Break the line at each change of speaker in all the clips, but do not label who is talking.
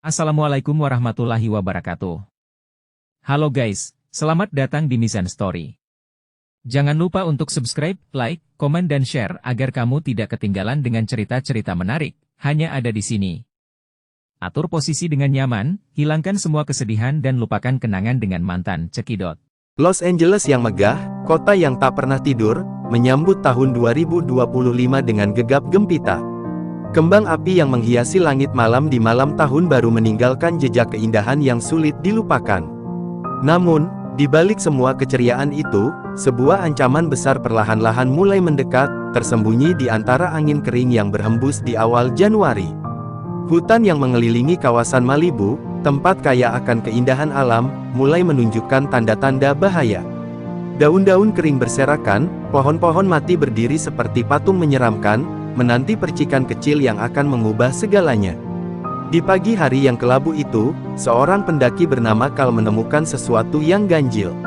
Assalamualaikum warahmatullahi wabarakatuh. Halo guys, selamat datang di Mizan Story. Jangan lupa untuk subscribe, like, komen dan share agar kamu tidak ketinggalan dengan cerita-cerita menarik, hanya ada di sini. Atur posisi dengan nyaman, hilangkan semua kesedihan dan lupakan kenangan dengan mantan cekidot.
Los Angeles yang megah, kota yang tak pernah tidur, menyambut tahun 2025 dengan gegap gempita. Kembang api yang menghiasi langit malam di malam tahun baru meninggalkan jejak keindahan yang sulit dilupakan. Namun, di balik semua keceriaan itu, sebuah ancaman besar perlahan-lahan mulai mendekat, tersembunyi di antara angin kering yang berhembus di awal Januari. Hutan yang mengelilingi kawasan Malibu, tempat kaya akan keindahan alam, mulai menunjukkan tanda-tanda bahaya. Daun-daun kering berserakan, pohon-pohon mati berdiri seperti patung menyeramkan, menanti percikan kecil yang akan mengubah segalanya. Di pagi hari yang kelabu itu, seorang pendaki bernama Carl menemukan sesuatu yang ganjil.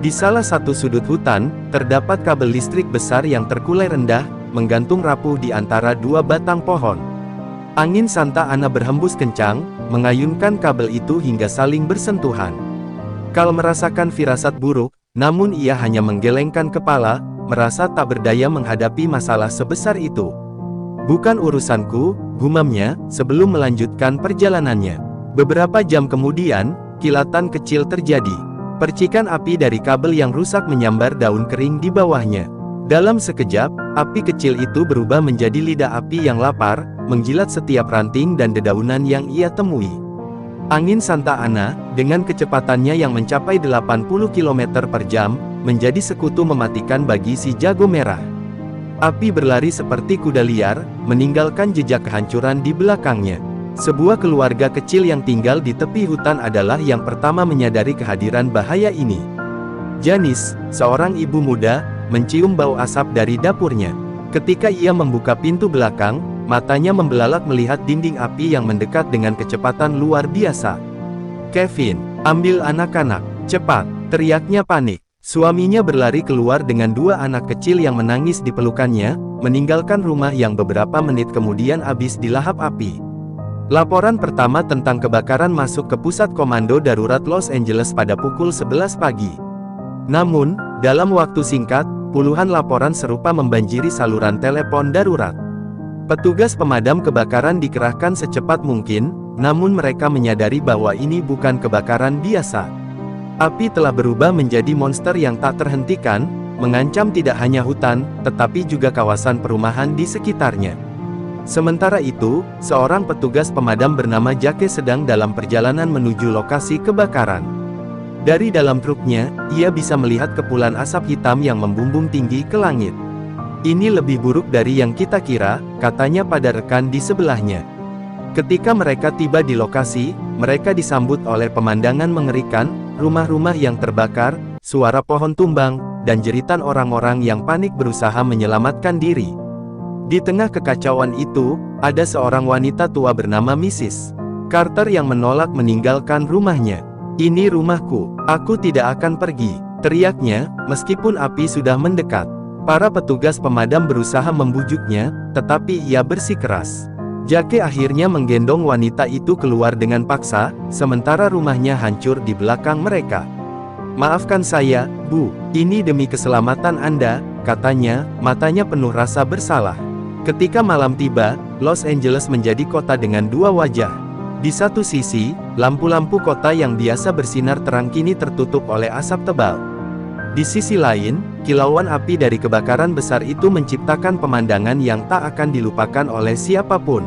Di salah satu sudut hutan, terdapat kabel listrik besar yang terkulai rendah, menggantung rapuh di antara dua batang pohon. Angin Santa Ana berhembus kencang, mengayunkan kabel itu hingga saling bersentuhan. Carl merasakan firasat buruk, namun ia hanya menggelengkan kepala, merasa tak berdaya menghadapi masalah sebesar itu. "Bukan urusanku," gumamnya, sebelum melanjutkan perjalanannya. Beberapa jam kemudian, kilatan kecil terjadi. Percikan api dari kabel yang rusak menyambar daun kering di bawahnya. Dalam sekejap, api kecil itu berubah menjadi lidah api yang lapar, menjilat setiap ranting dan dedaunan yang ia temui. Angin Santa Ana, dengan kecepatannya yang mencapai 80 km per jam, menjadi sekutu mematikan bagi si jago merah. Api berlari seperti kuda liar, meninggalkan jejak kehancuran di belakangnya. Sebuah keluarga kecil yang tinggal di tepi hutan adalah yang pertama menyadari kehadiran bahaya ini. Janice, seorang ibu muda, mencium bau asap dari dapurnya. Ketika ia membuka pintu belakang, matanya membelalak melihat dinding api yang mendekat dengan kecepatan luar biasa. "Kevin, ambil anak-anak, cepat!" teriaknya panik. Suaminya berlari keluar dengan dua anak kecil yang menangis di pelukannya, meninggalkan rumah yang beberapa menit kemudian habis dilahap api. Laporan pertama tentang kebakaran masuk ke Pusat Komando Darurat Los Angeles pada pukul 11 pagi. Namun, dalam waktu singkat, puluhan laporan serupa membanjiri saluran telepon darurat. Petugas pemadam kebakaran dikerahkan secepat mungkin, namun mereka menyadari bahwa ini bukan kebakaran biasa. Api telah berubah menjadi monster yang tak terhentikan, mengancam tidak hanya hutan, tetapi juga kawasan perumahan di sekitarnya. Sementara itu, seorang petugas pemadam bernama Jake sedang dalam perjalanan menuju lokasi kebakaran. Dari dalam truknya, ia bisa melihat kepulan asap hitam yang membumbung tinggi ke langit. "Ini lebih buruk dari yang kita kira," katanya pada rekan di sebelahnya. Ketika mereka tiba di lokasi, mereka disambut oleh pemandangan mengerikan, rumah-rumah yang terbakar, suara pohon tumbang, dan jeritan orang-orang yang panik berusaha menyelamatkan diri. Di tengah kekacauan itu, ada seorang wanita tua bernama Mrs. Carter yang menolak meninggalkan rumahnya. "Ini rumahku, aku tidak akan pergi," teriaknya, meskipun api sudah mendekat. Para petugas pemadam berusaha membujuknya, tetapi ia bersikeras. Jake akhirnya menggendong wanita itu keluar dengan paksa, sementara rumahnya hancur di belakang mereka. "Maafkan saya, Bu, ini demi keselamatan Anda," katanya, matanya penuh rasa bersalah. Ketika malam tiba, Los Angeles menjadi kota dengan dua wajah. Di satu sisi, lampu-lampu kota yang biasa bersinar terang kini tertutup oleh asap tebal. Di sisi lain, kilauan api dari kebakaran besar itu menciptakan pemandangan yang tak akan dilupakan oleh siapapun.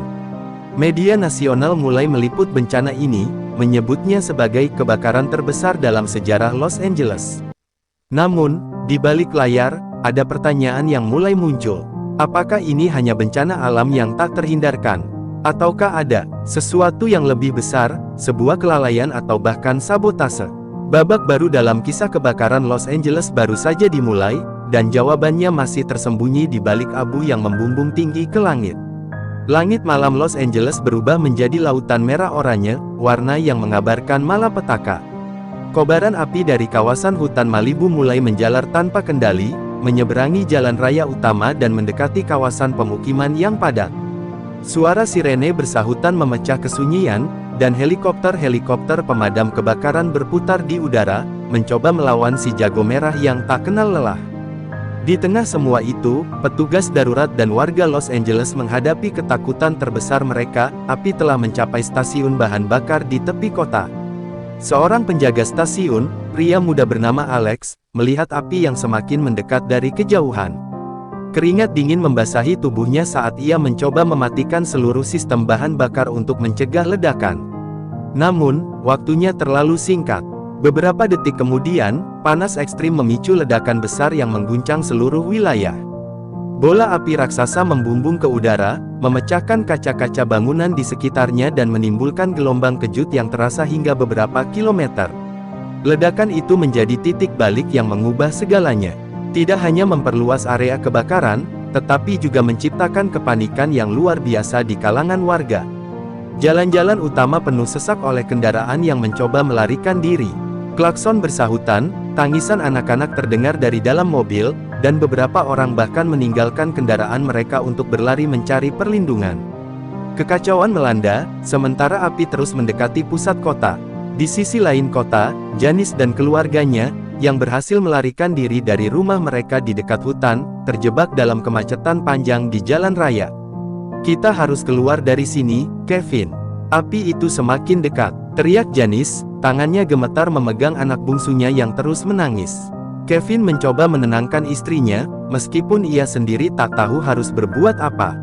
Media nasional mulai meliput bencana ini, menyebutnya sebagai kebakaran terbesar dalam sejarah Los Angeles. Namun, di balik layar, ada pertanyaan yang mulai muncul. Apakah ini hanya bencana alam yang tak terhindarkan? Ataukah ada sesuatu yang lebih besar, sebuah kelalaian atau bahkan sabotase? Babak baru dalam kisah kebakaran Los Angeles baru saja dimulai, dan jawabannya masih tersembunyi di balik abu yang membumbung tinggi ke langit. Langit malam Los Angeles berubah menjadi lautan merah oranye, warna yang mengabarkan malapetaka. Kobaran api dari kawasan hutan Malibu mulai menjalar tanpa kendali, menyeberangi jalan raya utama dan mendekati kawasan pemukiman yang padat. Suara sirene bersahutan memecah kesunyian, dan helikopter-helikopter pemadam kebakaran berputar di udara, mencoba melawan si jago merah yang tak kenal lelah. Di tengah semua itu, petugas darurat dan warga Los Angeles menghadapi ketakutan terbesar mereka. Api telah mencapai stasiun bahan bakar di tepi kota. Seorang penjaga stasiun, pria muda bernama Alex, melihat api yang semakin mendekat dari kejauhan. Keringat dingin membasahi tubuhnya saat ia mencoba mematikan seluruh sistem bahan bakar untuk mencegah ledakan. Namun, waktunya terlalu singkat. Beberapa detik kemudian, panas ekstrim memicu ledakan besar yang mengguncang seluruh wilayah. Bola api raksasa membumbung ke udara, memecahkan kaca-kaca bangunan di sekitarnya dan menimbulkan gelombang kejut yang terasa hingga beberapa kilometer. Ledakan itu menjadi titik balik yang mengubah segalanya. Tidak hanya memperluas area kebakaran, tetapi juga menciptakan kepanikan yang luar biasa di kalangan warga. Jalan-jalan utama penuh sesak oleh kendaraan yang mencoba melarikan diri. Klakson bersahutan, tangisan anak-anak terdengar dari dalam mobil, dan beberapa orang bahkan meninggalkan kendaraan mereka untuk berlari mencari perlindungan. Kekacauan melanda, sementara api terus mendekati pusat kota. Di sisi lain kota, Janice dan keluarganya, yang berhasil melarikan diri dari rumah mereka di dekat hutan, terjebak dalam kemacetan panjang di jalan raya. "Kita harus keluar dari sini, Kevin. Api itu semakin dekat," teriak Janice, tangannya gemetar memegang anak bungsunya yang terus menangis. Kevin mencoba menenangkan istrinya, meskipun ia sendiri tak tahu harus berbuat apa.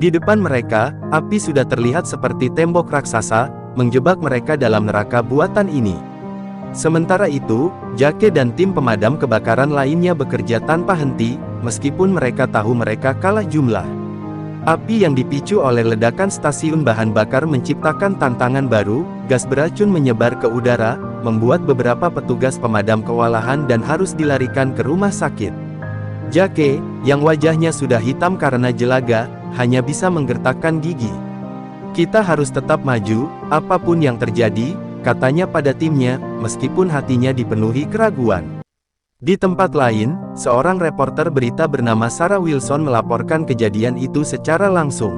Di depan mereka, api sudah terlihat seperti tembok raksasa, menjebak mereka dalam neraka buatan ini. Sementara itu, Jake dan tim pemadam kebakaran lainnya bekerja tanpa henti, meskipun mereka tahu mereka kalah jumlah. Api yang dipicu oleh ledakan stasiun bahan bakar menciptakan tantangan baru, gas beracun menyebar ke udara, membuat beberapa petugas pemadam kewalahan dan harus dilarikan ke rumah sakit. Jake, yang wajahnya sudah hitam karena jelaga, hanya bisa menggertakkan gigi. "Kita harus tetap maju, apapun yang terjadi," katanya pada timnya, meskipun hatinya dipenuhi keraguan. Di tempat lain, seorang reporter berita bernama Sarah Wilson melaporkan kejadian itu secara langsung.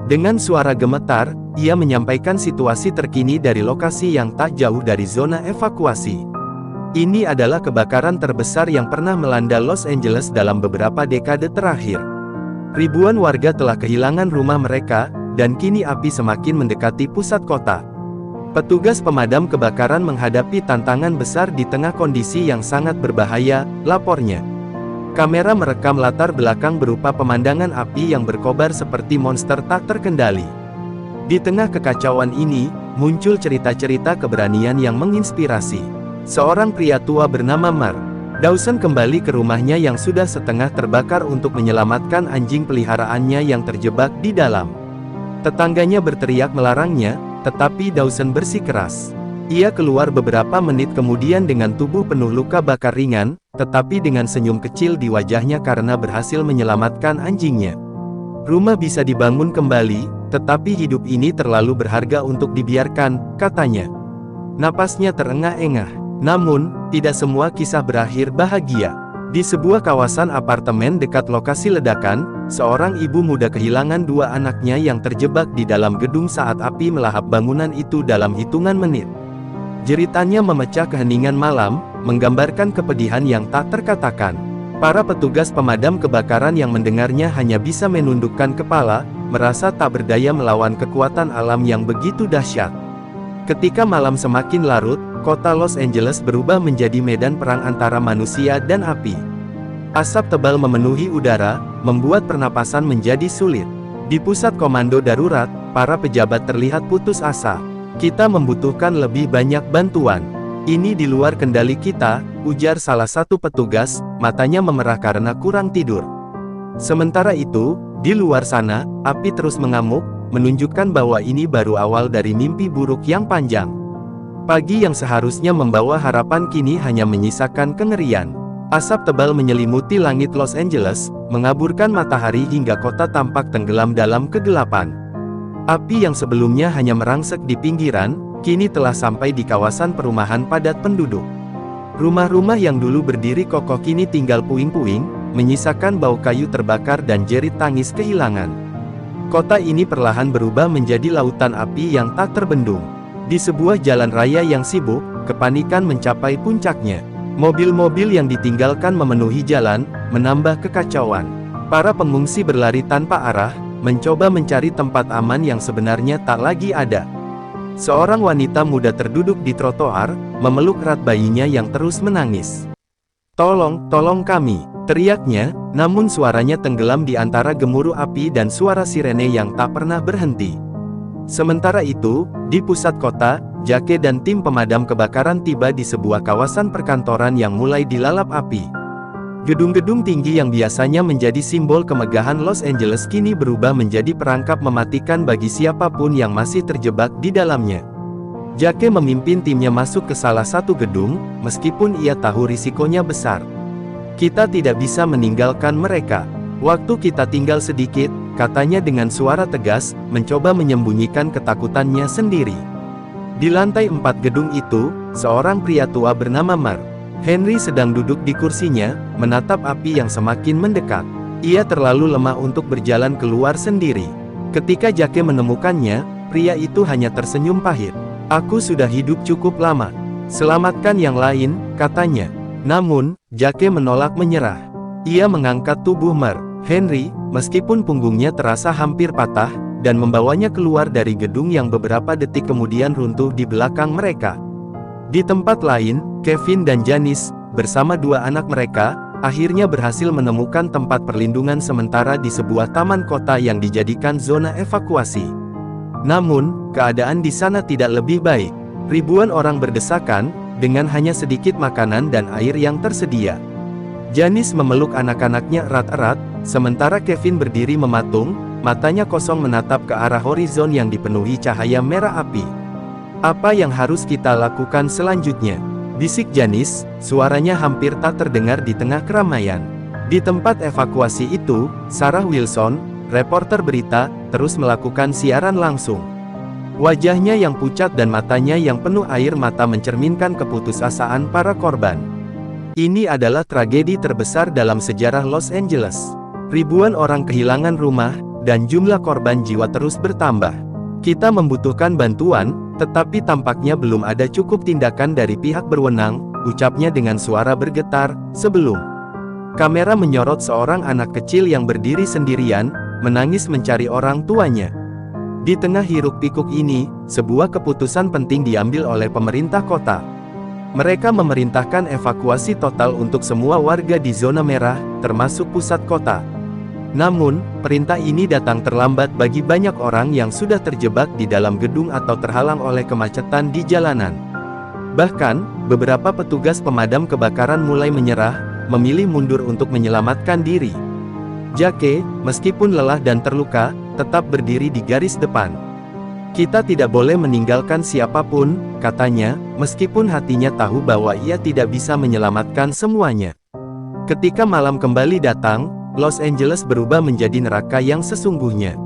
Dengan suara gemetar, ia menyampaikan situasi terkini dari lokasi yang tak jauh dari zona evakuasi. Ini adalah kebakaran terbesar yang pernah melanda Los Angeles dalam beberapa dekade terakhir. Ribuan warga telah kehilangan rumah mereka, dan kini api semakin mendekati pusat kota. Petugas pemadam kebakaran menghadapi tantangan besar di tengah kondisi yang sangat berbahaya, lapornya. Kamera merekam latar belakang berupa pemandangan api yang berkobar seperti monster tak terkendali. Di tengah kekacauan ini, muncul cerita-cerita keberanian yang menginspirasi. Seorang pria tua bernama Mark Dawson kembali ke rumahnya yang sudah setengah terbakar untuk menyelamatkan anjing peliharaannya yang terjebak di dalam. Tetangganya berteriak melarangnya, tetapi Dawson bersikeras. Ia keluar beberapa menit kemudian dengan tubuh penuh luka bakar ringan, tetapi dengan senyum kecil di wajahnya karena berhasil menyelamatkan anjingnya. "Rumah bisa dibangun kembali, tetapi hidup ini terlalu berharga untuk dibiarkan," katanya. Napasnya terengah-engah. Namun, tidak semua kisah berakhir bahagia. Di sebuah kawasan apartemen dekat lokasi ledakan, seorang ibu muda kehilangan dua anaknya yang terjebak di dalam gedung saat api melahap bangunan itu dalam hitungan menit. Jeritannya memecah keheningan malam, menggambarkan kepedihan yang tak terkatakan. Para petugas pemadam kebakaran yang mendengarnya hanya bisa menundukkan kepala, merasa tak berdaya melawan kekuatan alam yang begitu dahsyat. Ketika malam semakin larut, kota Los Angeles berubah menjadi medan perang antara manusia dan api. Asap tebal memenuhi udara, membuat pernapasan menjadi sulit. Di pusat komando darurat, para pejabat terlihat putus asa. "Kita membutuhkan lebih banyak bantuan. Ini di luar kendali kita," ujar salah satu petugas, matanya memerah karena kurang tidur. Sementara itu, di luar sana, api terus mengamuk, menunjukkan bahwa ini baru awal dari mimpi buruk yang panjang. Pagi yang seharusnya membawa harapan kini hanya menyisakan kengerian. Asap tebal menyelimuti langit Los Angeles, mengaburkan matahari hingga kota tampak tenggelam dalam kegelapan. Api yang sebelumnya hanya merangsek di pinggiran, kini telah sampai di kawasan perumahan padat penduduk. Rumah-rumah yang dulu berdiri kokoh kini tinggal puing-puing, menyisakan bau kayu terbakar dan jerit tangis kehilangan. Kota ini perlahan berubah menjadi lautan api yang tak terbendung. Di sebuah jalan raya yang sibuk, kepanikan mencapai puncaknya. Mobil-mobil yang ditinggalkan memenuhi jalan, menambah kekacauan. Para pengungsi berlari tanpa arah, mencoba mencari tempat aman yang sebenarnya tak lagi ada. Seorang wanita muda terduduk di trotoar, memeluk erat bayinya yang terus menangis. "Tolong, tolong kami!" teriaknya, namun suaranya tenggelam di antara gemuruh api dan suara sirene yang tak pernah berhenti. Sementara itu, di pusat kota, Jake dan tim pemadam kebakaran tiba di sebuah kawasan perkantoran yang mulai dilalap api. Gedung-gedung tinggi yang biasanya menjadi simbol kemegahan Los Angeles kini berubah menjadi perangkap mematikan bagi siapapun yang masih terjebak di dalamnya. Jake memimpin timnya masuk ke salah satu gedung, meskipun ia tahu risikonya besar. "Kita tidak bisa meninggalkan mereka. Waktu kita tinggal sedikit," katanya dengan suara tegas, mencoba menyembunyikan ketakutannya sendiri. Di lantai 4 gedung itu, seorang pria tua bernama Mark Henry sedang duduk di kursinya, menatap api yang semakin mendekat. Ia terlalu lemah untuk berjalan keluar sendiri. Ketika Jake menemukannya, pria itu hanya tersenyum pahit. "Aku sudah hidup cukup lama. Selamatkan yang lain," katanya. Namun, Jake menolak menyerah. Ia mengangkat tubuh Mark Henry, meskipun punggungnya terasa hampir patah, dan membawanya keluar dari gedung yang beberapa detik kemudian runtuh di belakang mereka. Di tempat lain, Kevin dan Janice, bersama dua anak mereka, akhirnya berhasil menemukan tempat perlindungan sementara di sebuah taman kota yang dijadikan zona evakuasi. Namun, keadaan di sana tidak lebih baik. Ribuan orang berdesakan, dengan hanya sedikit makanan dan air yang tersedia. Janice memeluk anak-anaknya erat-erat, sementara Kevin berdiri mematung, matanya kosong menatap ke arah horizon yang dipenuhi cahaya merah api. "Apa yang harus kita lakukan selanjutnya?" bisik Janice, suaranya hampir tak terdengar di tengah keramaian. Di tempat evakuasi itu, Sarah Wilson, reporter berita, terus melakukan siaran langsung. Wajahnya yang pucat dan matanya yang penuh air mata mencerminkan keputusasaan para korban. Ini adalah tragedi terbesar dalam sejarah Los Angeles. Ribuan orang kehilangan rumah, dan jumlah korban jiwa terus bertambah. "Kita membutuhkan bantuan, tetapi tampaknya belum ada cukup tindakan dari pihak berwenang," ucapnya dengan suara bergetar, sebelum kamera menyorot seorang anak kecil yang berdiri sendirian, menangis mencari orang tuanya. Di tengah hiruk-pikuk ini, sebuah keputusan penting diambil oleh pemerintah kota. Mereka memerintahkan evakuasi total untuk semua warga di zona merah, termasuk pusat kota. Namun, perintah ini datang terlambat bagi banyak orang yang sudah terjebak di dalam gedung atau terhalang oleh kemacetan di jalanan. Bahkan, beberapa petugas pemadam kebakaran mulai menyerah, memilih mundur untuk menyelamatkan diri. Jake, meskipun lelah dan terluka, tetap berdiri di garis depan. "Kita tidak boleh meninggalkan siapapun," katanya, meskipun hatinya tahu bahwa ia tidak bisa menyelamatkan semuanya. Ketika malam kembali datang, Los Angeles berubah menjadi neraka yang sesungguhnya.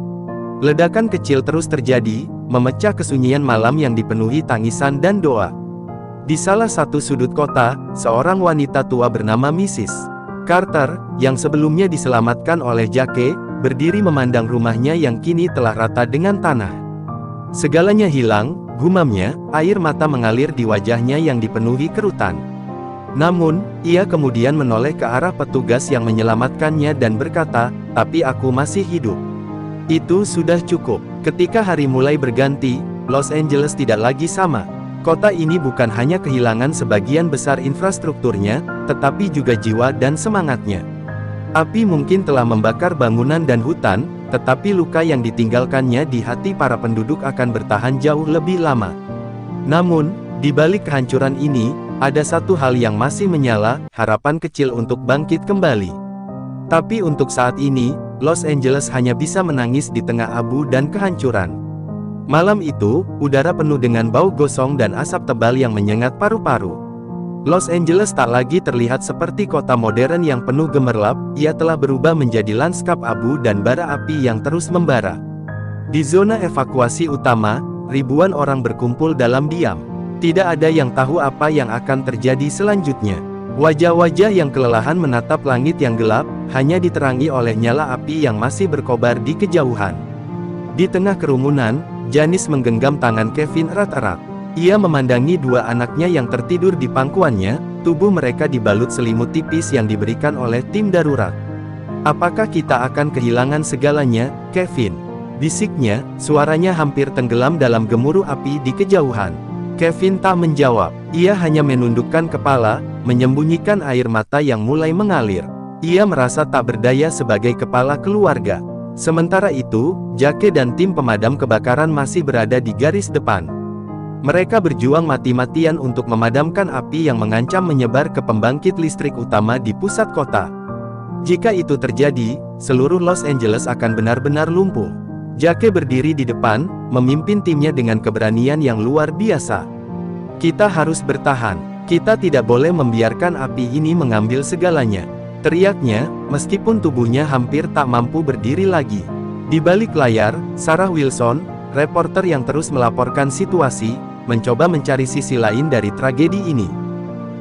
Ledakan kecil terus terjadi, memecah kesunyian malam yang dipenuhi tangisan dan doa. Di salah satu sudut kota, seorang wanita tua bernama Mrs. Carter, yang sebelumnya diselamatkan oleh Jake, berdiri memandang rumahnya yang kini telah rata dengan tanah. "Segalanya hilang," gumamnya, air mata mengalir di wajahnya yang dipenuhi kerutan. Namun, ia kemudian menoleh ke arah petugas yang menyelamatkannya dan berkata, "Tapi aku masih hidup." Itu sudah cukup. Ketika hari mulai berganti, Los Angeles tidak lagi sama. Kota ini bukan hanya kehilangan sebagian besar infrastrukturnya, tetapi juga jiwa dan semangatnya. Api mungkin telah membakar bangunan dan hutan, tetapi luka yang ditinggalkannya di hati para penduduk akan bertahan jauh lebih lama. Namun, di balik kehancuran ini, ada satu hal yang masih menyala, harapan kecil untuk bangkit kembali. Tapi untuk saat ini, Los Angeles hanya bisa menangis di tengah abu dan kehancuran. Malam itu, udara penuh dengan bau gosong dan asap tebal yang menyengat paru-paru. Los Angeles tak lagi terlihat seperti kota modern yang penuh gemerlap, ia telah berubah menjadi lanskap abu dan bara api yang terus membara. Di zona evakuasi utama, ribuan orang berkumpul dalam diam. Tidak ada yang tahu apa yang akan terjadi selanjutnya. Wajah-wajah yang kelelahan menatap langit yang gelap, hanya diterangi oleh nyala api yang masih berkobar di kejauhan. Di tengah kerumunan, Janice menggenggam tangan Kevin erat-erat. Ia memandangi dua anaknya yang tertidur di pangkuannya, tubuh mereka dibalut selimut tipis yang diberikan oleh tim darurat. "Apakah kita akan kehilangan segalanya, Kevin?" bisiknya, suaranya hampir tenggelam dalam gemuruh api di kejauhan. Kevin tak menjawab, ia hanya menundukkan kepala, menyembunyikan air mata yang mulai mengalir. Ia merasa tak berdaya sebagai kepala keluarga. Sementara itu, Jake dan tim pemadam kebakaran masih berada di garis depan. Mereka berjuang mati-matian untuk memadamkan api yang mengancam menyebar ke pembangkit listrik utama di pusat kota. Jika itu terjadi, seluruh Los Angeles akan benar-benar lumpuh. Jake berdiri di depan, memimpin timnya dengan keberanian yang luar biasa. "Kita harus bertahan. Kita tidak boleh membiarkan api ini mengambil segalanya," teriaknya, meskipun tubuhnya hampir tak mampu berdiri lagi. Di balik layar, Sarah Wilson, reporter yang terus melaporkan situasi, mencoba mencari sisi lain dari tragedi ini.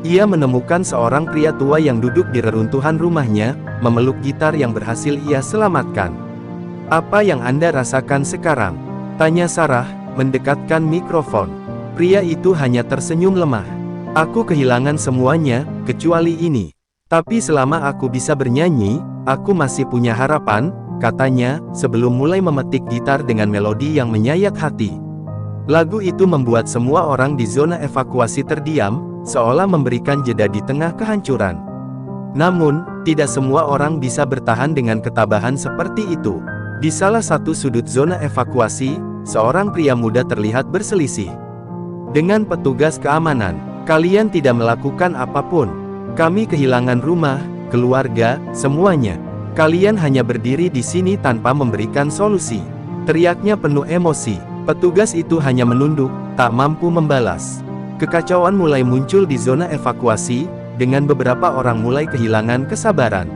Ia menemukan seorang pria tua yang duduk di reruntuhan rumahnya, memeluk gitar yang berhasil ia selamatkan. "Apa yang Anda rasakan sekarang?" tanya Sarah, mendekatkan mikrofon. Pria itu hanya tersenyum lemah. "Aku kehilangan semuanya, kecuali ini. Tapi selama aku bisa bernyanyi, aku masih punya harapan," katanya, sebelum mulai memetik gitar dengan melodi yang menyayat hati. Lagu itu membuat semua orang di zona evakuasi terdiam, seolah memberikan jeda di tengah kehancuran. Namun, tidak semua orang bisa bertahan dengan ketabahan seperti itu. Di salah satu sudut zona evakuasi, seorang pria muda terlihat berselisih dengan petugas keamanan. "Kalian tidak melakukan apapun. Kami kehilangan rumah, keluarga, semuanya. Kalian hanya berdiri di sini tanpa memberikan solusi," teriaknya penuh emosi. Petugas itu hanya menunduk, tak mampu membalas. Kekacauan mulai muncul di zona evakuasi, dengan beberapa orang mulai kehilangan kesabaran.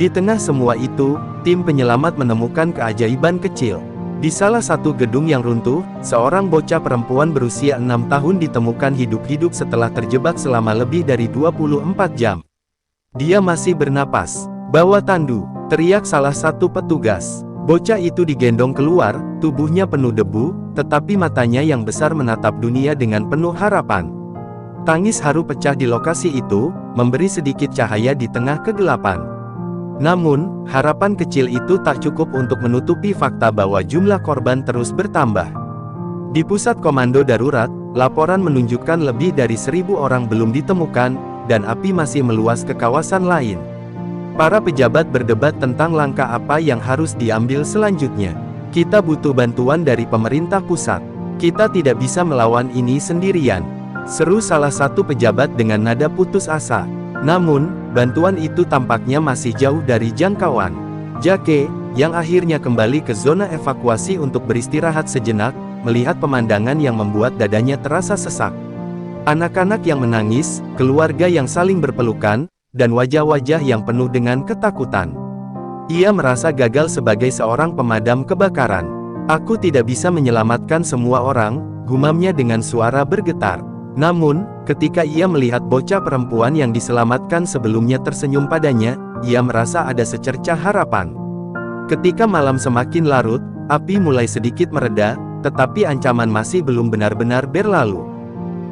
Di tengah semua itu, tim penyelamat menemukan keajaiban kecil. Di salah satu gedung yang runtuh, seorang bocah perempuan berusia 6 tahun ditemukan hidup-hidup setelah terjebak selama lebih dari 24 jam. "Dia masih bernapas. Bawa tandu," teriak salah satu petugas. Bocah itu digendong keluar, tubuhnya penuh debu, tetapi matanya yang besar menatap dunia dengan penuh harapan. Tangis haru pecah di lokasi itu, memberi sedikit cahaya di tengah kegelapan. Namun, harapan kecil itu tak cukup untuk menutupi fakta bahwa jumlah korban terus bertambah. Di pusat komando darurat, laporan menunjukkan lebih dari 1.000 orang belum ditemukan, dan api masih meluas ke kawasan lain. Para pejabat berdebat tentang langkah apa yang harus diambil selanjutnya. "Kita butuh bantuan dari pemerintah pusat. Kita tidak bisa melawan ini sendirian," seru salah satu pejabat dengan nada putus asa. Namun, bantuan itu tampaknya masih jauh dari jangkauan. Jake, yang akhirnya kembali ke zona evakuasi untuk beristirahat sejenak, melihat pemandangan yang membuat dadanya terasa sesak. Anak-anak yang menangis, keluarga yang saling berpelukan, dan wajah-wajah yang penuh dengan ketakutan. Ia merasa gagal sebagai seorang pemadam kebakaran. "Aku tidak bisa menyelamatkan semua orang," gumamnya dengan suara bergetar. Namun, ketika ia melihat bocah perempuan yang diselamatkan sebelumnya tersenyum padanya, ia merasa ada secercah harapan. Ketika malam semakin larut, api mulai sedikit mereda, tetapi ancaman masih belum benar-benar berlalu.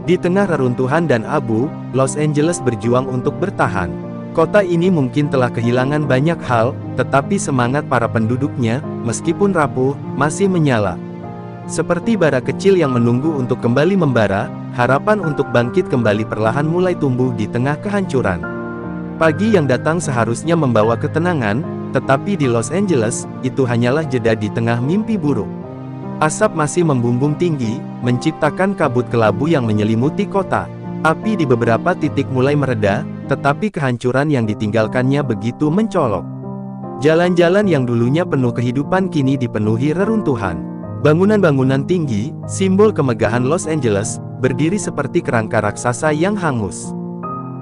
Di tengah reruntuhan dan abu, Los Angeles berjuang untuk bertahan. Kota ini mungkin telah kehilangan banyak hal, tetapi semangat para penduduknya, meskipun rapuh, masih menyala. Seperti bara kecil yang menunggu untuk kembali membara, harapan untuk bangkit kembali perlahan mulai tumbuh di tengah kehancuran. Pagi yang datang seharusnya membawa ketenangan, tetapi di Los Angeles, itu hanyalah jeda di tengah mimpi buruk. Asap masih membumbung tinggi, menciptakan kabut kelabu yang menyelimuti kota. Api di beberapa titik mulai mereda, tetapi kehancuran yang ditinggalkannya begitu mencolok. Jalan-jalan yang dulunya penuh kehidupan kini dipenuhi reruntuhan. Bangunan-bangunan tinggi, simbol kemegahan Los Angeles, berdiri seperti kerangka raksasa yang hangus.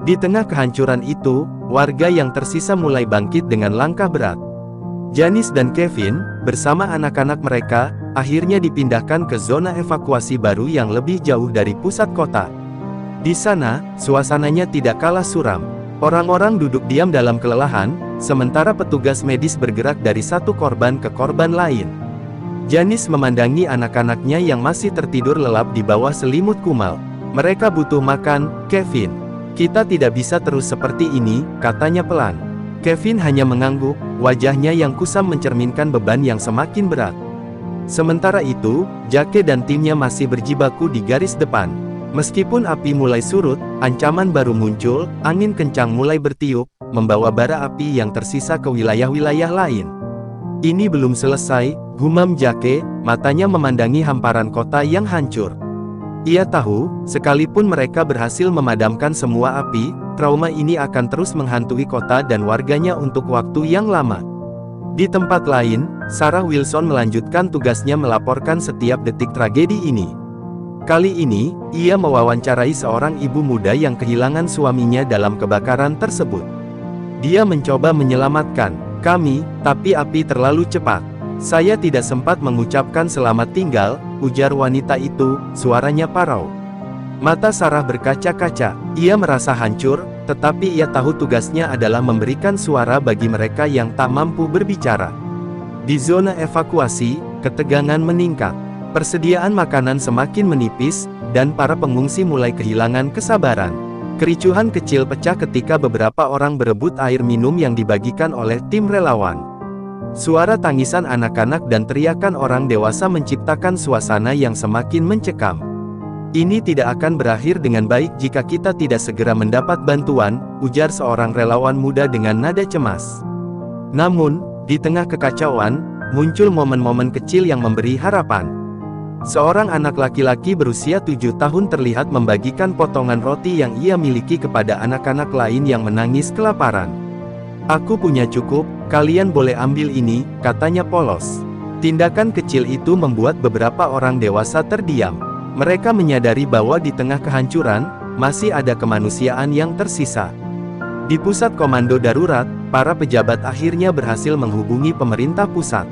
Di tengah kehancuran itu, warga yang tersisa mulai bangkit dengan langkah berat. Janice dan Kevin, bersama anak-anak mereka, akhirnya dipindahkan ke zona evakuasi baru yang lebih jauh dari pusat kota. Di sana, suasananya tidak kalah suram. Orang-orang duduk diam dalam kelelahan, sementara petugas medis bergerak dari satu korban ke korban lain. Janice memandangi anak-anaknya yang masih tertidur lelap di bawah selimut kumal. Mereka butuh makan, Kevin. Kita tidak bisa terus seperti ini, katanya pelan. Kevin hanya mengangguk, wajahnya yang kusam mencerminkan beban yang semakin berat. Sementara itu, Jake dan timnya masih berjibaku di garis depan. Meskipun api mulai surut, ancaman baru muncul, angin kencang mulai bertiup, membawa bara api yang tersisa ke wilayah-wilayah lain. Ini belum selesai, gumam Jake, matanya memandangi hamparan kota yang hancur. Ia tahu, sekalipun mereka berhasil memadamkan semua api, trauma ini akan terus menghantui kota dan warganya untuk waktu yang lama. Di tempat lain, Sarah Wilson melanjutkan tugasnya melaporkan setiap detik tragedi ini. Kali ini, ia mewawancarai seorang ibu muda yang kehilangan suaminya dalam kebakaran tersebut. Dia mencoba menyelamatkan kami, tapi api terlalu cepat. Saya tidak sempat mengucapkan selamat tinggal, ujar wanita itu, suaranya parau. Mata Sarah berkaca-kaca, ia merasa hancur, tetapi ia tahu tugasnya adalah memberikan suara bagi mereka yang tak mampu berbicara. Di zona evakuasi, ketegangan meningkat. Persediaan makanan semakin menipis, dan para pengungsi mulai kehilangan kesabaran. Kericuhan kecil pecah ketika beberapa orang berebut air minum yang dibagikan oleh tim relawan. Suara tangisan anak-anak dan teriakan orang dewasa menciptakan suasana yang semakin mencekam. Ini tidak akan berakhir dengan baik jika kita tidak segera mendapat bantuan, ujar seorang relawan muda dengan nada cemas. Namun, di tengah kekacauan, muncul momen-momen kecil yang memberi harapan. Seorang anak laki-laki berusia 7 tahun terlihat membagikan potongan roti yang ia miliki kepada anak-anak lain yang menangis kelaparan. Aku punya cukup, kalian boleh ambil ini, katanya polos. Tindakan kecil itu membuat beberapa orang dewasa terdiam. Mereka menyadari bahwa di tengah kehancuran, masih ada kemanusiaan yang tersisa. Di pusat komando darurat, para pejabat akhirnya berhasil menghubungi pemerintah pusat.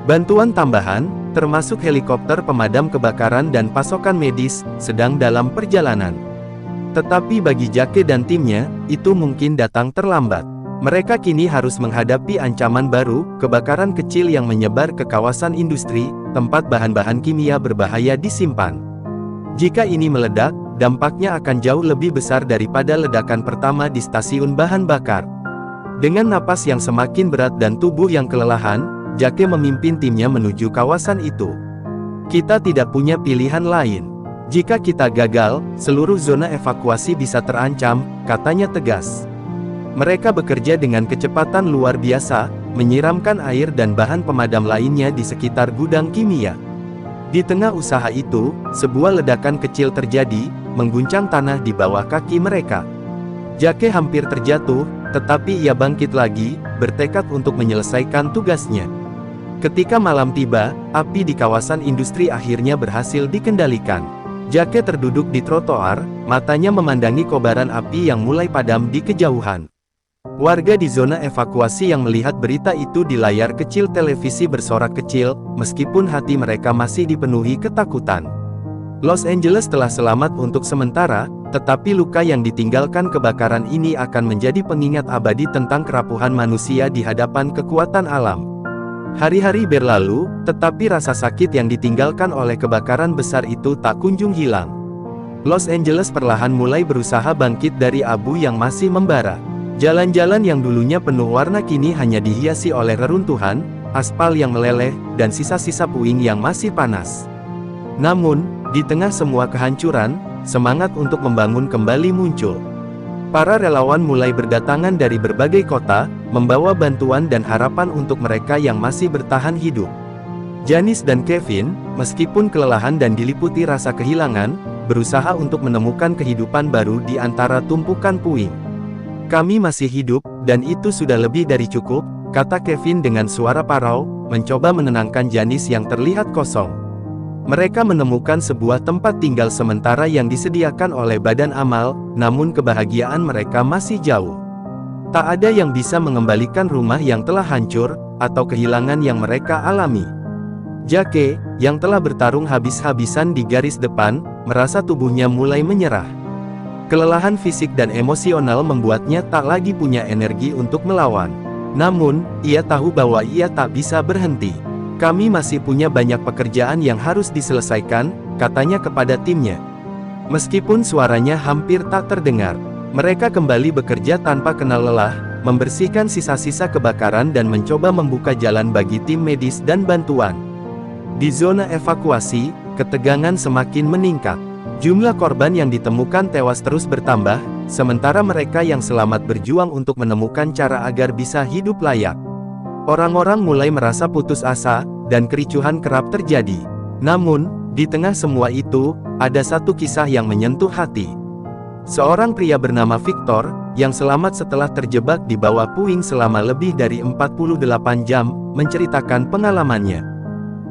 Bantuan tambahan, termasuk helikopter pemadam kebakaran dan pasokan medis, sedang dalam perjalanan. Tetapi bagi Jake dan timnya, itu mungkin datang terlambat. Mereka kini harus menghadapi ancaman baru, kebakaran kecil yang menyebar ke kawasan industri, tempat bahan-bahan kimia berbahaya disimpan. Jika ini meledak, dampaknya akan jauh lebih besar daripada ledakan pertama di stasiun bahan bakar. Dengan napas yang semakin berat dan tubuh yang kelelahan, Jake memimpin timnya menuju kawasan itu. Kita tidak punya pilihan lain. Jika kita gagal, seluruh zona evakuasi bisa terancam, katanya tegas. Mereka bekerja dengan kecepatan luar biasa, menyiramkan air dan bahan pemadam lainnya di sekitar gudang kimia. Di tengah usaha itu, sebuah ledakan kecil terjadi, mengguncang tanah di bawah kaki mereka. Jake hampir terjatuh, tetapi ia bangkit lagi, bertekad untuk menyelesaikan tugasnya. Ketika malam tiba, api di kawasan industri akhirnya berhasil dikendalikan. Jake terduduk di trotoar, matanya memandangi kobaran api yang mulai padam di kejauhan. Warga di zona evakuasi yang melihat berita itu di layar kecil televisi bersorak kecil, meskipun hati mereka masih dipenuhi ketakutan. Los Angeles telah selamat untuk sementara, tetapi luka yang ditinggalkan kebakaran ini akan menjadi pengingat abadi tentang kerapuhan manusia di hadapan kekuatan alam. Hari-hari berlalu, tetapi rasa sakit yang ditinggalkan oleh kebakaran besar itu tak kunjung hilang. Los Angeles perlahan mulai berusaha bangkit dari abu yang masih membara. Jalan-jalan yang dulunya penuh warna kini hanya dihiasi oleh reruntuhan, aspal yang meleleh, dan sisa-sisa puing yang masih panas. Namun, di tengah semua kehancuran, semangat untuk membangun kembali muncul. Para relawan mulai berdatangan dari berbagai kota, membawa bantuan dan harapan untuk mereka yang masih bertahan hidup. Janice dan Kevin, meskipun kelelahan dan diliputi rasa kehilangan, berusaha untuk menemukan kehidupan baru di antara tumpukan puing. Kami masih hidup, dan itu sudah lebih dari cukup, kata Kevin dengan suara parau, mencoba menenangkan Janice yang terlihat kosong. Mereka menemukan sebuah tempat tinggal sementara yang disediakan oleh Badan Amal, namun kebahagiaan mereka masih jauh. Tak ada yang bisa mengembalikan rumah yang telah hancur, atau kehilangan yang mereka alami. Jake, yang telah bertarung habis-habisan di garis depan, merasa tubuhnya mulai menyerah. Kelelahan fisik dan emosional membuatnya tak lagi punya energi untuk melawan. Namun, ia tahu bahwa ia tak bisa berhenti. Kami masih punya banyak pekerjaan yang harus diselesaikan, katanya kepada timnya. Meskipun suaranya hampir tak terdengar, mereka kembali bekerja tanpa kenal lelah, membersihkan sisa-sisa kebakaran dan mencoba membuka jalan bagi tim medis dan bantuan. Di zona evakuasi, ketegangan semakin meningkat. Jumlah korban yang ditemukan tewas terus bertambah, sementara mereka yang selamat berjuang untuk menemukan cara agar bisa hidup layak. Orang-orang mulai merasa putus asa, dan kericuhan kerap terjadi. Namun, di tengah semua itu, ada satu kisah yang menyentuh hati. Seorang pria bernama Victor, yang selamat setelah terjebak di bawah puing selama lebih dari 48 jam, menceritakan pengalamannya.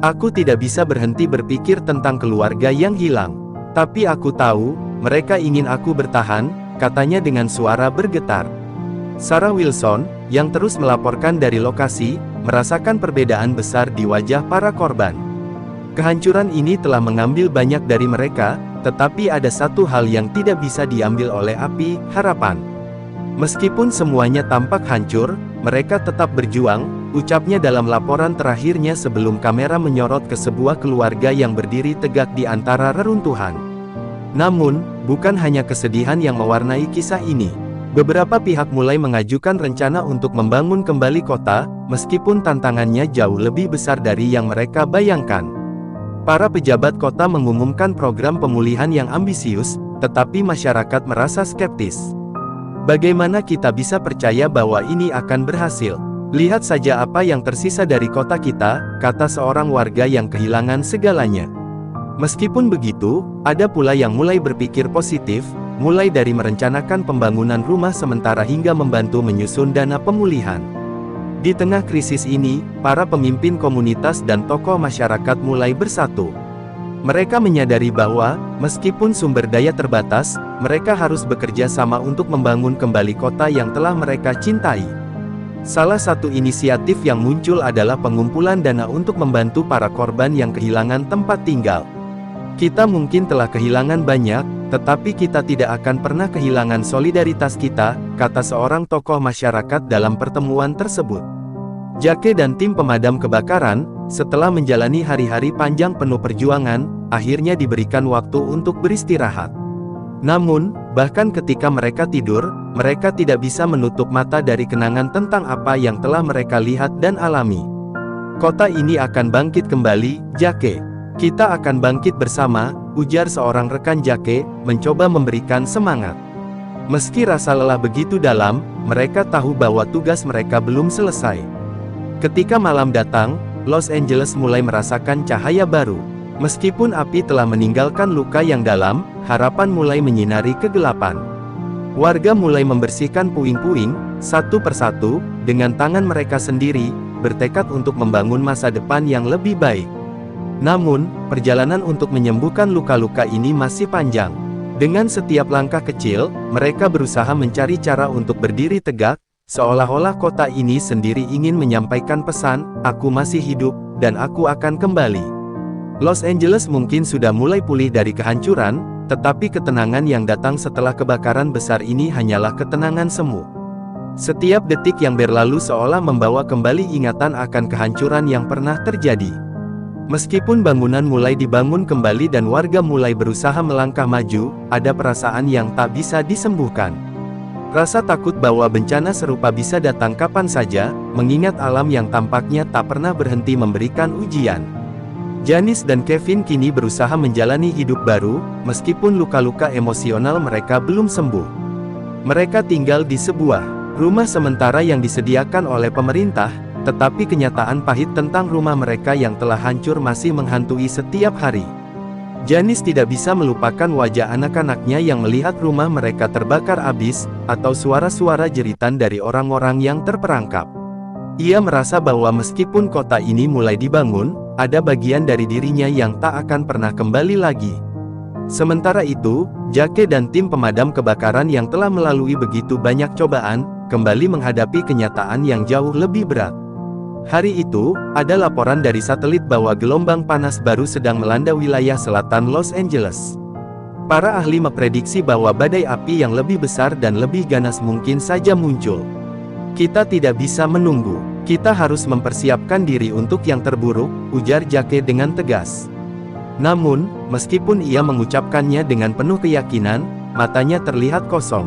Aku tidak bisa berhenti berpikir tentang keluarga yang hilang. Tapi aku tahu, mereka ingin aku bertahan, katanya dengan suara bergetar. Sarah Wilson, yang terus melaporkan dari lokasi, merasakan perbedaan besar di wajah para korban. Kehancuran ini telah mengambil banyak dari mereka, tetapi ada satu hal yang tidak bisa diambil oleh api, harapan. Meskipun semuanya tampak hancur, mereka tetap berjuang, ucapnya dalam laporan terakhirnya sebelum kamera menyorot ke sebuah keluarga yang berdiri tegak di antara reruntuhan. Namun, bukan hanya kesedihan yang mewarnai kisah ini. Beberapa pihak mulai mengajukan rencana untuk membangun kembali kota, meskipun tantangannya jauh lebih besar dari yang mereka bayangkan. Para pejabat kota mengumumkan program pemulihan yang ambisius, tetapi masyarakat merasa skeptis. Bagaimana kita bisa percaya bahwa ini akan berhasil? Lihat saja apa yang tersisa dari kota kita, kata seorang warga yang kehilangan segalanya. Meskipun begitu, ada pula yang mulai berpikir positif, mulai dari merencanakan pembangunan rumah sementara hingga membantu menyusun dana pemulihan. Di tengah krisis ini, para pemimpin komunitas dan tokoh masyarakat mulai bersatu. Mereka menyadari bahwa, meskipun sumber daya terbatas, mereka harus bekerja sama untuk membangun kembali kota yang telah mereka cintai. Salah satu inisiatif yang muncul adalah pengumpulan dana untuk membantu para korban yang kehilangan tempat tinggal. Kita mungkin telah kehilangan banyak, tetapi kita tidak akan pernah kehilangan solidaritas kita, kata seorang tokoh masyarakat dalam pertemuan tersebut. Jake dan tim pemadam kebakaran, setelah menjalani hari-hari panjang penuh perjuangan, akhirnya diberikan waktu untuk beristirahat. Namun, bahkan ketika mereka tidur, mereka tidak bisa menutup mata dari kenangan tentang apa yang telah mereka lihat dan alami. Kota ini akan bangkit kembali, Jake. Kita akan bangkit bersama, ujar seorang rekan Jake, mencoba memberikan semangat. Meski rasa lelah begitu dalam, mereka tahu bahwa tugas mereka belum selesai. Ketika malam datang, Los Angeles mulai merasakan cahaya baru. Meskipun api telah meninggalkan luka yang dalam, harapan mulai menyinari kegelapan. Warga mulai membersihkan puing-puing, satu persatu, dengan tangan mereka sendiri, bertekad untuk membangun masa depan yang lebih baik. Namun, perjalanan untuk menyembuhkan luka-luka ini masih panjang. Dengan setiap langkah kecil, mereka berusaha mencari cara untuk berdiri tegak, seolah-olah kota ini sendiri ingin menyampaikan pesan, aku masih hidup, dan aku akan kembali. Los Angeles mungkin sudah mulai pulih dari kehancuran, tetapi ketenangan yang datang setelah kebakaran besar ini hanyalah ketenangan semu. Setiap detik yang berlalu seolah membawa kembali ingatan akan kehancuran yang pernah terjadi. Meskipun bangunan mulai dibangun kembali dan warga mulai berusaha melangkah maju, ada perasaan yang tak bisa disembuhkan. Rasa takut bahwa bencana serupa bisa datang kapan saja, mengingat alam yang tampaknya tak pernah berhenti memberikan ujian. Janice dan Kevin kini berusaha menjalani hidup baru, meskipun luka-luka emosional mereka belum sembuh. Mereka tinggal di sebuah rumah sementara yang disediakan oleh pemerintah, tetapi kenyataan pahit tentang rumah mereka yang telah hancur masih menghantui setiap hari. Janice tidak bisa melupakan wajah anak-anaknya yang melihat rumah mereka terbakar habis, atau suara-suara jeritan dari orang-orang yang terperangkap. Ia merasa bahwa meskipun kota ini mulai dibangun, ada bagian dari dirinya yang tak akan pernah kembali lagi. Sementara itu, Jake dan tim pemadam kebakaran yang telah melalui begitu banyak cobaan, kembali menghadapi kenyataan yang jauh lebih berat. Hari itu, ada laporan dari satelit bahwa gelombang panas baru sedang melanda wilayah selatan Los Angeles. Para ahli memprediksi bahwa badai api yang lebih besar dan lebih ganas mungkin saja muncul. Kita tidak bisa menunggu. Kita harus mempersiapkan diri untuk yang terburuk, ujar Jake dengan tegas. Namun, meskipun ia mengucapkannya dengan penuh keyakinan, matanya terlihat kosong.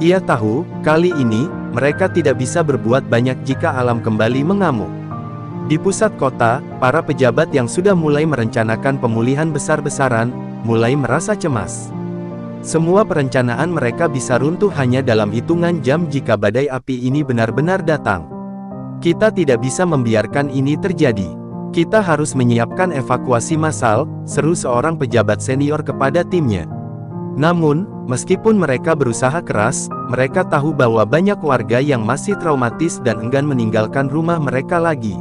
Ia tahu, kali ini, mereka tidak bisa berbuat banyak jika alam kembali mengamuk. Di pusat kota, para pejabat yang sudah mulai merencanakan pemulihan besar-besaran, mulai merasa cemas. Semua perencanaan mereka bisa runtuh hanya dalam hitungan jam jika badai api ini benar-benar datang. Kita tidak bisa membiarkan ini terjadi. Kita harus menyiapkan evakuasi massal, seru seorang pejabat senior kepada timnya. Namun, meskipun mereka berusaha keras, mereka tahu bahwa banyak warga yang masih traumatis dan enggan meninggalkan rumah mereka lagi.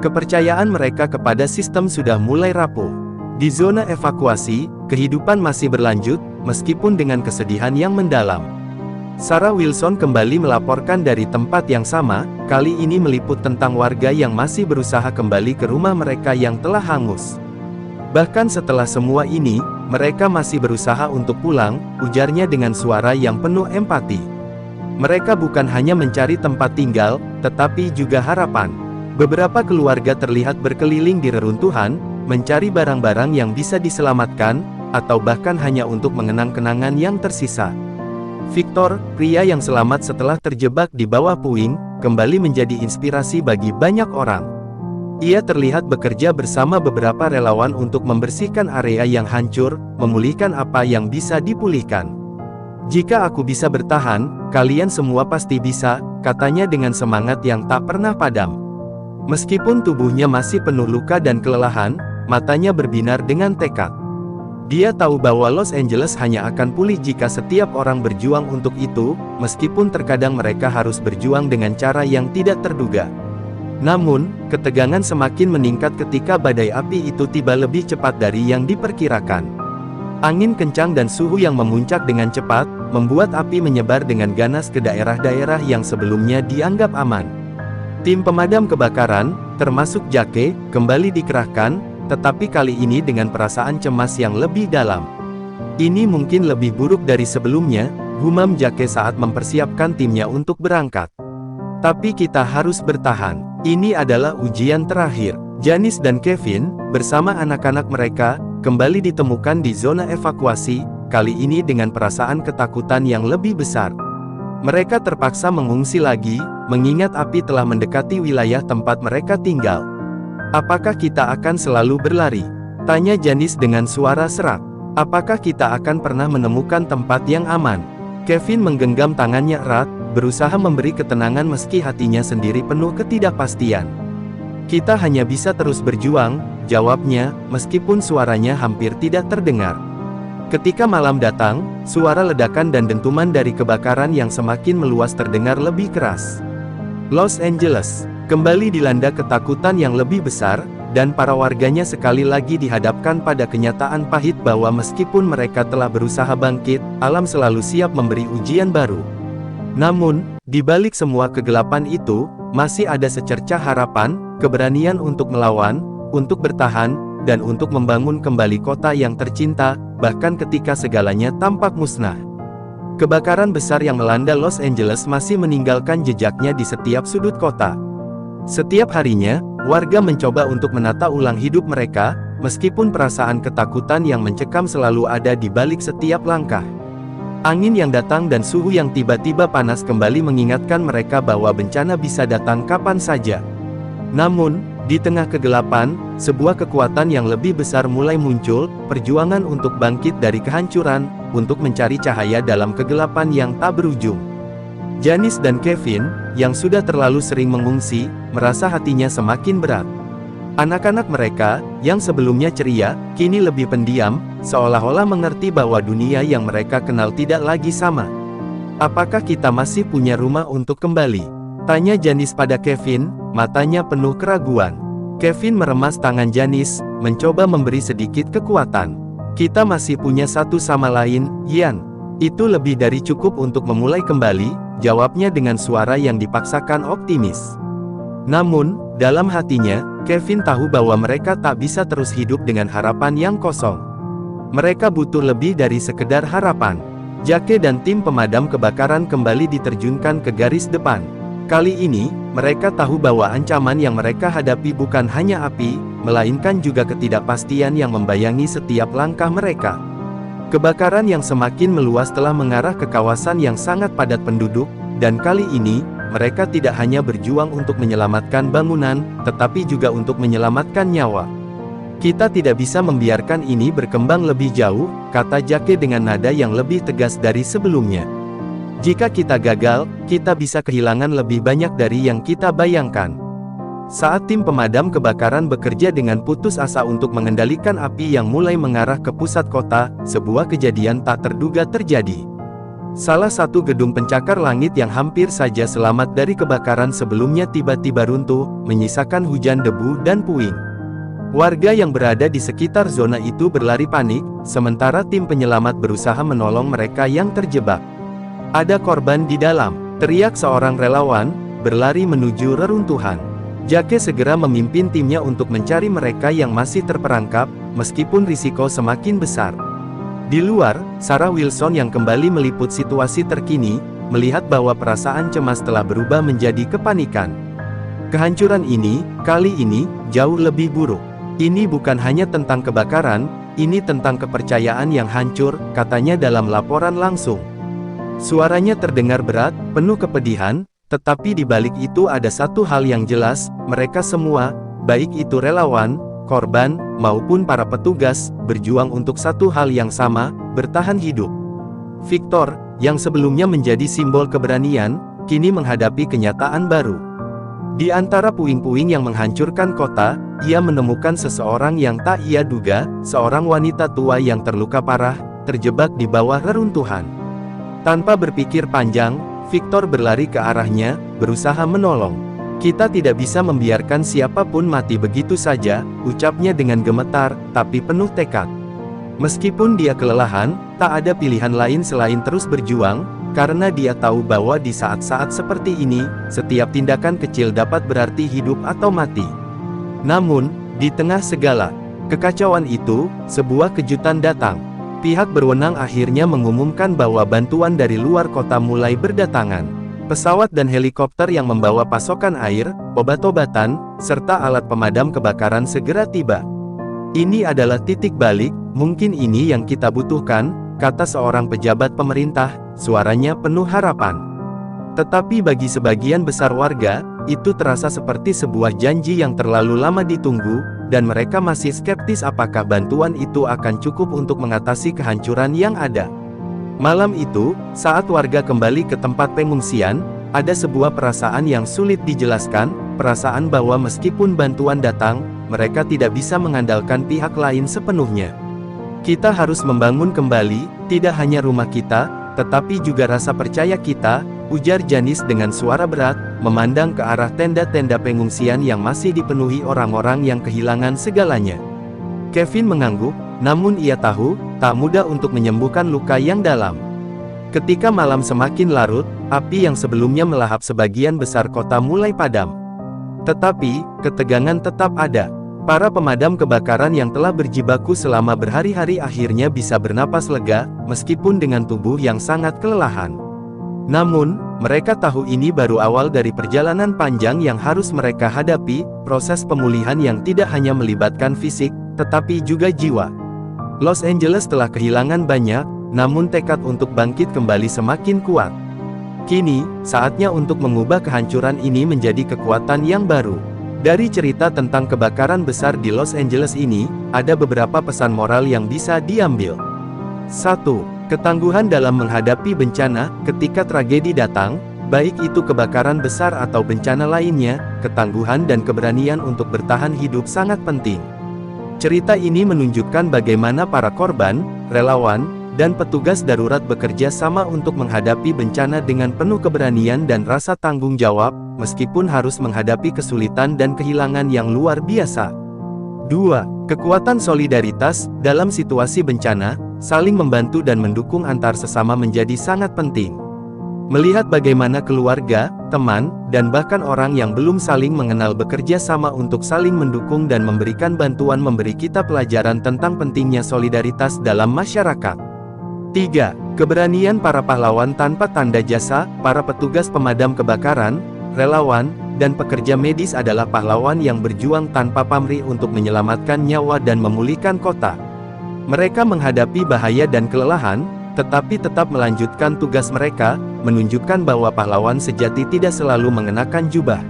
Kepercayaan mereka kepada sistem sudah mulai rapuh. Di zona evakuasi, kehidupan masih berlanjut, meskipun dengan kesedihan yang mendalam. Sarah Wilson kembali melaporkan dari tempat yang sama, kali ini meliput tentang warga yang masih berusaha kembali ke rumah mereka yang telah hangus. Bahkan setelah semua ini, mereka masih berusaha untuk pulang, ujarnya dengan suara yang penuh empati. Mereka bukan hanya mencari tempat tinggal, tetapi juga harapan. Beberapa keluarga terlihat berkeliling di reruntuhan, mencari barang-barang yang bisa diselamatkan, atau bahkan hanya untuk mengenang kenangan yang tersisa. Victor, pria yang selamat setelah terjebak di bawah puing, kembali menjadi inspirasi bagi banyak orang. Ia terlihat bekerja bersama beberapa relawan untuk membersihkan area yang hancur, memulihkan apa yang bisa dipulihkan. "Jika aku bisa bertahan, kalian semua pasti bisa," katanya dengan semangat yang tak pernah padam. Meskipun tubuhnya masih penuh luka dan kelelahan, matanya berbinar dengan tekad. Dia tahu bahwa Los Angeles hanya akan pulih jika setiap orang berjuang untuk itu, meskipun terkadang mereka harus berjuang dengan cara yang tidak terduga. Namun, ketegangan semakin meningkat ketika badai api itu tiba lebih cepat dari yang diperkirakan. Angin kencang dan suhu yang memuncak dengan cepat, membuat api menyebar dengan ganas ke daerah-daerah yang sebelumnya dianggap aman. Tim pemadam kebakaran, termasuk Jake, kembali dikerahkan, tetapi kali ini dengan perasaan cemas yang lebih dalam. "Ini mungkin lebih buruk dari sebelumnya," gumam Jake saat mempersiapkan timnya untuk berangkat. "Tapi kita harus bertahan. Ini adalah ujian terakhir." Janice dan Kevin, bersama anak-anak mereka, kembali ditemukan di zona evakuasi, kali ini dengan perasaan ketakutan yang lebih besar. Mereka terpaksa mengungsi lagi, mengingat api telah mendekati wilayah tempat mereka tinggal. "Apakah kita akan selalu berlari?" tanya Janice dengan suara serak. "Apakah kita akan pernah menemukan tempat yang aman?" Kevin menggenggam tangannya erat, berusaha memberi ketenangan meski hatinya sendiri penuh ketidakpastian. "Kita hanya bisa terus berjuang," jawabnya, meskipun suaranya hampir tidak terdengar. Ketika malam datang, suara ledakan dan dentuman dari kebakaran yang semakin meluas terdengar lebih keras. Los Angeles kembali dilanda ketakutan yang lebih besar, dan para warganya sekali lagi dihadapkan pada kenyataan pahit bahwa meskipun mereka telah berusaha bangkit, alam selalu siap memberi ujian baru. Namun, di balik semua kegelapan itu, masih ada secercah harapan, keberanian untuk melawan, untuk bertahan, dan untuk membangun kembali kota yang tercinta, bahkan ketika segalanya tampak musnah. Kebakaran besar yang melanda Los Angeles masih meninggalkan jejaknya di setiap sudut kota. Setiap harinya, warga mencoba untuk menata ulang hidup mereka, meskipun perasaan ketakutan yang mencekam selalu ada di balik setiap langkah. Angin yang datang dan suhu yang tiba-tiba panas kembali mengingatkan mereka bahwa bencana bisa datang kapan saja. Namun, di tengah kegelapan, sebuah kekuatan yang lebih besar mulai muncul, perjuangan untuk bangkit dari kehancuran, untuk mencari cahaya dalam kegelapan yang tak berujung. Janice dan Kevin, yang sudah terlalu sering mengungsi, merasa hatinya semakin berat. Anak-anak mereka, yang sebelumnya ceria, kini lebih pendiam, seolah-olah mengerti bahwa dunia yang mereka kenal tidak lagi sama. "Apakah kita masih punya rumah untuk kembali?" tanya Janice pada Kevin, matanya penuh keraguan. Kevin meremas tangan Janice, mencoba memberi sedikit kekuatan. "Kita masih punya satu sama lain, Ian. Itu lebih dari cukup untuk memulai kembali," jawabnya dengan suara yang dipaksakan optimis. Namun, dalam hatinya, Kevin tahu bahwa mereka tak bisa terus hidup dengan harapan yang kosong. Mereka butuh lebih dari sekedar harapan. Jake dan tim pemadam kebakaran kembali diterjunkan ke garis depan. Kali ini, mereka tahu bahwa ancaman yang mereka hadapi bukan hanya api, melainkan juga ketidakpastian yang membayangi setiap langkah mereka. Kebakaran yang semakin meluas telah mengarah ke kawasan yang sangat padat penduduk, dan kali ini, mereka tidak hanya berjuang untuk menyelamatkan bangunan, tetapi juga untuk menyelamatkan nyawa. Kita tidak bisa membiarkan ini berkembang lebih jauh, kata Jake dengan nada yang lebih tegas dari sebelumnya. Jika kita gagal, kita bisa kehilangan lebih banyak dari yang kita bayangkan. Saat tim pemadam kebakaran bekerja dengan putus asa untuk mengendalikan api yang mulai mengarah ke pusat kota, sebuah kejadian tak terduga terjadi. Salah satu gedung pencakar langit yang hampir saja selamat dari kebakaran sebelumnya tiba-tiba runtuh, menyisakan hujan debu dan puing. Warga yang berada di sekitar zona itu berlari panik, sementara tim penyelamat berusaha menolong mereka yang terjebak. Ada korban di dalam, teriak seorang relawan, berlari menuju reruntuhan. Jake segera memimpin timnya untuk mencari mereka yang masih terperangkap, meskipun risiko semakin besar. Di luar, Sarah Wilson yang kembali meliput situasi terkini, melihat bahwa perasaan cemas telah berubah menjadi kepanikan. Kehancuran ini, kali ini, jauh lebih buruk. Ini bukan hanya tentang kebakaran, ini tentang kepercayaan yang hancur, katanya dalam laporan langsung. Suaranya terdengar berat, penuh kepedihan, tetapi di balik itu ada satu hal yang jelas, mereka semua, baik itu relawan, korban, maupun para petugas, berjuang untuk satu hal yang sama, bertahan hidup. Victor, yang sebelumnya menjadi simbol keberanian, kini menghadapi kenyataan baru. Di antara puing-puing yang menghancurkan kota, ia menemukan seseorang yang tak ia duga, seorang wanita tua yang terluka parah, terjebak di bawah reruntuhan. Tanpa berpikir panjang, Victor berlari ke arahnya, berusaha menolong. Kita tidak bisa membiarkan siapapun mati begitu saja, ucapnya dengan gemetar, tapi penuh tekad. Meskipun dia kelelahan, tak ada pilihan lain selain terus berjuang, karena dia tahu bahwa di saat-saat seperti ini, setiap tindakan kecil dapat berarti hidup atau mati. Namun, di tengah segala kekacauan itu, sebuah kejutan datang. Pihak berwenang akhirnya mengumumkan bahwa bantuan dari luar kota mulai berdatangan. Pesawat dan helikopter yang membawa pasokan air, obat-obatan, serta alat pemadam kebakaran segera tiba. Ini adalah titik balik, mungkin ini yang kita butuhkan, kata seorang pejabat pemerintah, suaranya penuh harapan. Tetapi bagi sebagian besar warga, itu terasa seperti sebuah janji yang terlalu lama ditunggu, dan mereka masih skeptis apakah bantuan itu akan cukup untuk mengatasi kehancuran yang ada. Malam itu, saat warga kembali ke tempat pengungsian, ada sebuah perasaan yang sulit dijelaskan, perasaan bahwa meskipun bantuan datang, mereka tidak bisa mengandalkan pihak lain sepenuhnya. Kita harus membangun kembali, tidak hanya rumah kita, tetapi juga rasa percaya kita, ujar Janice dengan suara berat, memandang ke arah tenda-tenda pengungsian yang masih dipenuhi orang-orang yang kehilangan segalanya. Kevin mengangguk, namun ia tahu, tak mudah untuk menyembuhkan luka yang dalam. Ketika malam semakin larut, api yang sebelumnya melahap sebagian besar kota mulai padam. Tetapi, ketegangan tetap ada. Para pemadam kebakaran yang telah berjibaku selama berhari-hari akhirnya bisa bernapas lega, meskipun dengan tubuh yang sangat kelelahan. Namun, mereka tahu ini baru awal dari perjalanan panjang yang harus mereka hadapi, proses pemulihan yang tidak hanya melibatkan fisik, tetapi juga jiwa. Los Angeles telah kehilangan banyak, namun tekad untuk bangkit kembali semakin kuat. Kini, saatnya untuk mengubah kehancuran ini menjadi kekuatan yang baru. Dari cerita tentang kebakaran besar di Los Angeles ini, ada beberapa pesan moral yang bisa diambil. 1. Ketangguhan dalam menghadapi bencana. Ketika tragedi datang, baik itu kebakaran besar atau bencana lainnya, ketangguhan dan keberanian untuk bertahan hidup sangat penting. Cerita ini menunjukkan bagaimana para korban, relawan, dan petugas darurat bekerja sama untuk menghadapi bencana dengan penuh keberanian dan rasa tanggung jawab, meskipun harus menghadapi kesulitan dan kehilangan yang luar biasa. 2. Kekuatan solidaritas. Dalam situasi bencana, saling membantu dan mendukung antar sesama menjadi sangat penting. Melihat bagaimana keluarga, teman, dan bahkan orang yang belum saling mengenal bekerja sama untuk saling mendukung dan memberikan bantuan memberi kita pelajaran tentang pentingnya solidaritas dalam masyarakat. 3. Keberanian para pahlawan tanpa tanda jasa. Para petugas pemadam kebakaran, relawan, dan pekerja medis adalah pahlawan yang berjuang tanpa pamrih untuk menyelamatkan nyawa dan memulihkan kota. Mereka menghadapi bahaya dan kelelahan, tetapi tetap melanjutkan tugas mereka, menunjukkan bahwa pahlawan sejati tidak selalu mengenakan jubah.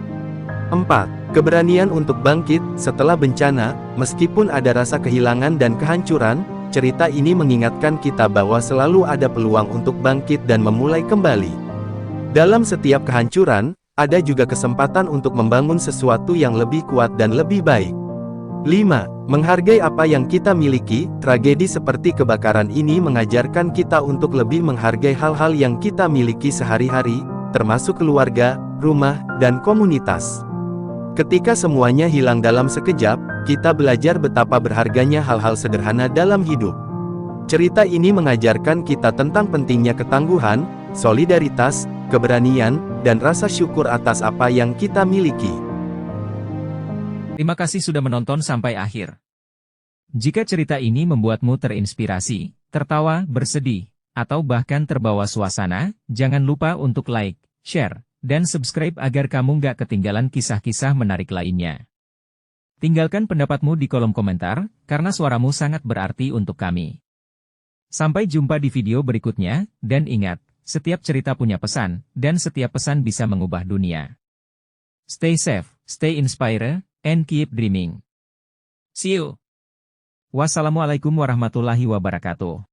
4. Keberanian untuk bangkit setelah bencana. Meskipun ada rasa kehilangan dan kehancuran, cerita ini mengingatkan kita bahwa selalu ada peluang untuk bangkit dan memulai kembali. Dalam setiap kehancuran, ada juga kesempatan untuk membangun sesuatu yang lebih kuat dan lebih baik. 5. Menghargai apa yang kita miliki. Tragedi seperti kebakaran ini mengajarkan kita untuk lebih menghargai hal-hal yang kita miliki sehari-hari, termasuk keluarga, rumah, dan komunitas. Ketika semuanya hilang dalam sekejap, kita belajar betapa berharganya hal-hal sederhana dalam hidup. Cerita ini mengajarkan kita tentang pentingnya ketangguhan, solidaritas, keberanian, dan rasa syukur atas apa yang kita miliki.
Terima kasih sudah menonton sampai akhir. Jika cerita ini membuatmu terinspirasi, tertawa, bersedih, atau bahkan terbawa suasana, jangan lupa untuk like, share, dan subscribe agar kamu nggak ketinggalan kisah-kisah menarik lainnya. Tinggalkan pendapatmu di kolom komentar, karena suaramu sangat berarti untuk kami. Sampai jumpa di video berikutnya, dan ingat, setiap cerita punya pesan, dan setiap pesan bisa mengubah dunia. Stay safe, stay inspired, and keep dreaming. See you. Wassalamualaikum warahmatullahi wabarakatuh.